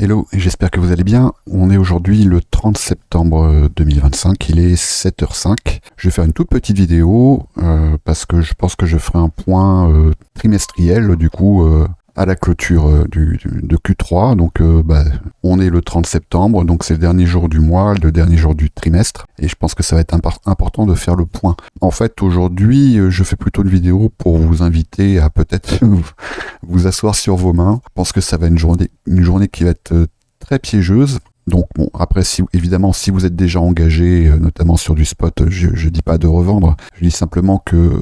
Hello, j'espère que vous allez bien. On est aujourd'hui le 30 septembre 2025, il est 7h05. Je vais faire une toute petite vidéo parce que je pense que je ferai un point trimestriel du coup à la clôture de Q3. Donc on est le 30 septembre, donc c'est le dernier jour du mois, le dernier jour du trimestre, et je pense que ça va être important de faire le point. En fait, aujourd'hui, je fais plutôt une vidéo pour vous inviter à peut-être vous asseoir sur vos mains. Je pense que ça va être une journée qui va être très piégeuse. Donc bon, après, évidemment, si vous êtes déjà engagé, notamment sur du spot, je dis pas de revendre. Je dis simplement que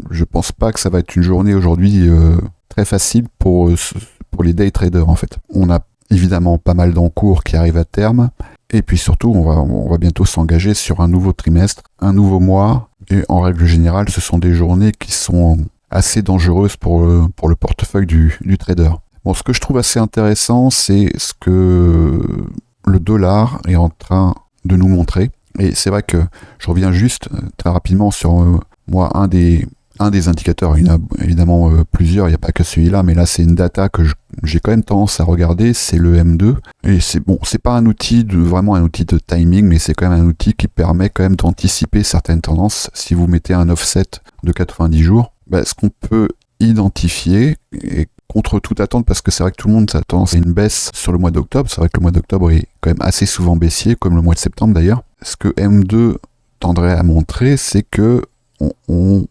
je pense pas que ça va être une journée aujourd'hui très facile pour les day traders en fait. On a évidemment pas mal d'encours qui arrivent à terme, et puis surtout on va bientôt s'engager sur un nouveau trimestre, un nouveau mois, et en règle générale ce sont des journées qui sont assez dangereuses pour le portefeuille du trader. Bon, ce que je trouve assez intéressant, c'est ce que le dollar est en train de nous montrer, et c'est vrai que je reviens juste très rapidement sur moi un des indicateurs. Il y en a évidemment plusieurs, il n'y a pas que celui-là, mais là c'est une data que j'ai quand même tendance à regarder, c'est le M2, et c'est pas un outil vraiment un outil de timing, mais c'est quand même un outil qui permet quand même d'anticiper certaines tendances. Si vous mettez un offset de 90 jours, ce qu'on peut identifier, et contre toute attente, parce que c'est vrai que tout le monde s'attend à une baisse sur le mois d'octobre, c'est vrai que le mois d'octobre est quand même assez souvent baissier, comme le mois de septembre d'ailleurs. Ce que M2 tendrait à montrer, c'est que on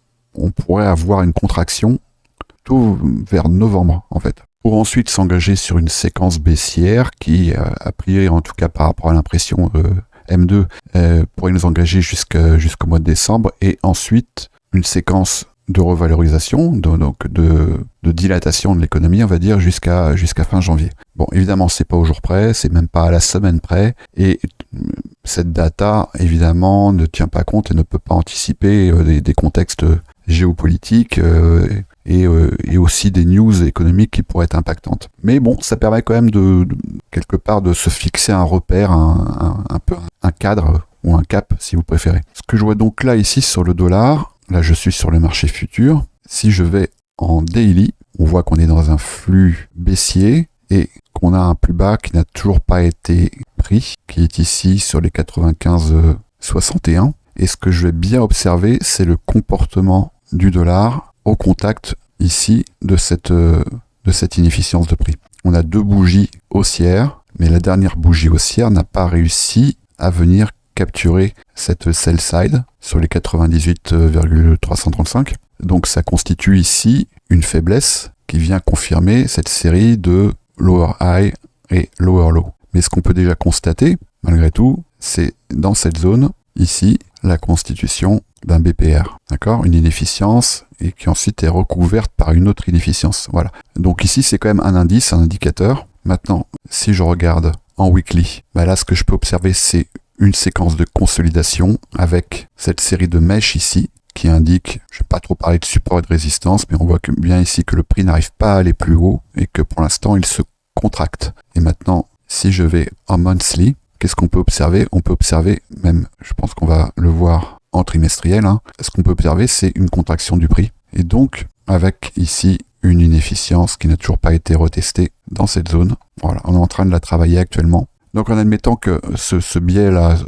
pourrait avoir une contraction plutôt vers novembre en fait, pour ensuite s'engager sur une séquence baissière qui, a priori en tout cas par rapport à l'impression M2, pourrait nous engager jusqu'au mois de décembre, et ensuite une séquence de revalorisation, donc de dilatation de l'économie, on va dire, jusqu'à fin janvier. Bon, évidemment, c'est pas au jour près, c'est même pas à la semaine près, et cette data, évidemment, ne tient pas compte et ne peut pas anticiper des contextes géopolitiques et aussi des news économiques qui pourraient être impactantes. Mais bon, ça permet quand même de quelque part de se fixer un repère, un peu un cadre ou un cap si vous préférez. Ce que je vois donc là ici sur le dollar, là je suis sur le marché futur. Si je vais en daily, on voit qu'on est dans un flux baissier et qu'on a un plus bas qui n'a toujours pas été pris, qui est ici sur les 95,61. Et ce que je vais bien observer, c'est le comportement du dollar au contact ici de cette inefficience de prix. On a deux bougies haussières, mais la dernière bougie haussière n'a pas réussi à venir capturer cette sell side sur les 98,335. Donc ça constitue ici une faiblesse qui vient confirmer cette série de lower high et lower low. Mais ce qu'on peut déjà constater, malgré tout, c'est dans cette zone, ici, la constitution d'un BPR, d'accord, une inefficience, et qui ensuite est recouverte par une autre inefficience. Voilà. Donc ici, c'est quand même un indice, un indicateur. Maintenant, si je regarde en weekly, là, ce que je peux observer, c'est une séquence de consolidation avec cette série de mèches ici, qui indique, je ne vais pas trop parler de support et de résistance, mais on voit bien ici que le prix n'arrive pas à aller plus haut, et que pour l'instant, il se contracte. Et maintenant, si je vais en monthly, qu'est-ce qu'on peut observer? On peut observer, même, je pense qu'on va le voir en trimestriel, ce qu'on peut observer, c'est une contraction du prix. Et donc, avec ici une inefficience qui n'a toujours pas été retestée dans cette zone. Voilà, on est en train de la travailler actuellement. Donc en admettant que ce biais-là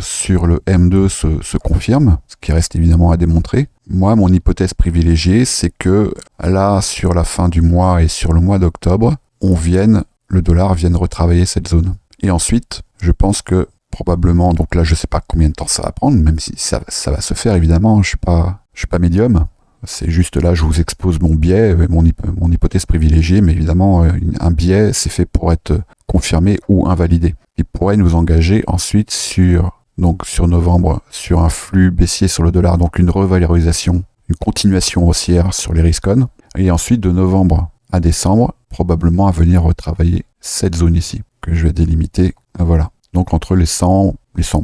sur le M2 se confirme, ce qui reste évidemment à démontrer, moi, mon hypothèse privilégiée, c'est que là, sur la fin du mois et sur le mois d'octobre, le dollar vienne retravailler cette zone. Et ensuite, je pense que probablement, donc là je sais pas combien de temps ça va prendre, même si ça va se faire évidemment, je suis pas médium, c'est juste là je vous expose mon biais, mon hypothèse privilégiée, mais évidemment un biais c'est fait pour être confirmé ou invalidé. Il pourrait nous engager ensuite sur novembre, sur un flux baissier sur le dollar, donc une revalorisation, une continuation haussière sur les risk-on, et ensuite de novembre à décembre, probablement à venir retravailler cette zone ici, que je vais délimiter, voilà. Donc entre les 100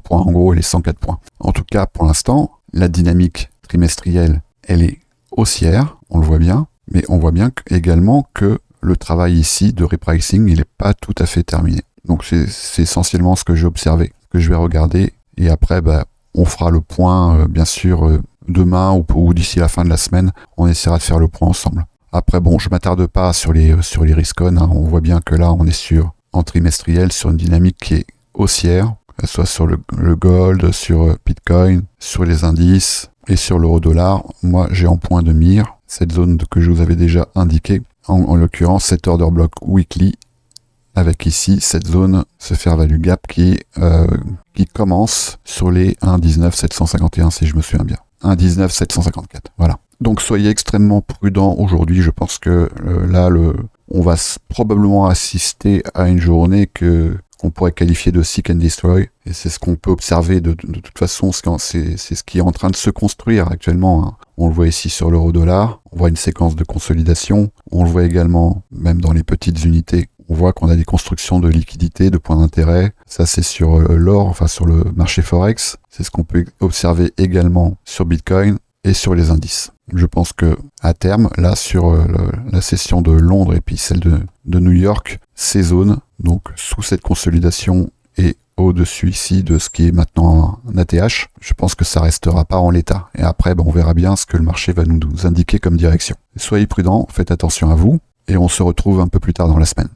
points en gros et les 104 points. En tout cas, pour l'instant, la dynamique trimestrielle, elle est haussière, on le voit bien, mais on voit bien également que le travail ici de repricing, il n'est pas tout à fait terminé. Donc c'est essentiellement ce que j'ai observé, ce que je vais regarder, et après, on fera le point, bien sûr, demain ou d'ici la fin de la semaine, on essaiera de faire le point ensemble. Après, bon, je m'attarde pas sur les risk-on, on voit bien que là, on est sur en trimestriel sur une dynamique qui est haussière, que ce soit sur le gold, sur Bitcoin, sur les indices et sur l'euro-dollar. Moi, j'ai en point de mire cette zone que je vous avais déjà indiquée, en l'occurrence cet order block weekly, avec ici cette zone, ce fair value gap qui commence sur les 1,19,751 si je me souviens bien. 1,19,754, voilà. Donc soyez extrêmement prudents aujourd'hui, je pense que on va probablement assister à une journée qu'on pourrait qualifier de seek and destroy, et c'est ce qu'on peut observer de toute façon, c'est ce qui est en train de se construire actuellement, hein. On le voit ici sur l'euro-dollar, on voit une séquence de consolidation, on le voit également même dans les petites unités, on voit qu'on a des constructions de liquidités, de points d'intérêt, ça c'est sur l'or, enfin sur le marché Forex, c'est ce qu'on peut observer également sur Bitcoin et sur les indices. Je pense que à terme, là sur la session de Londres et puis celle de New York, ces zones, donc sous cette consolidation et au-dessus ici de ce qui est maintenant un ATH, je pense que ça restera pas en l'état. Et après, on verra bien ce que le marché va nous indiquer comme direction. Soyez prudents, faites attention à vous, et on se retrouve un peu plus tard dans la semaine.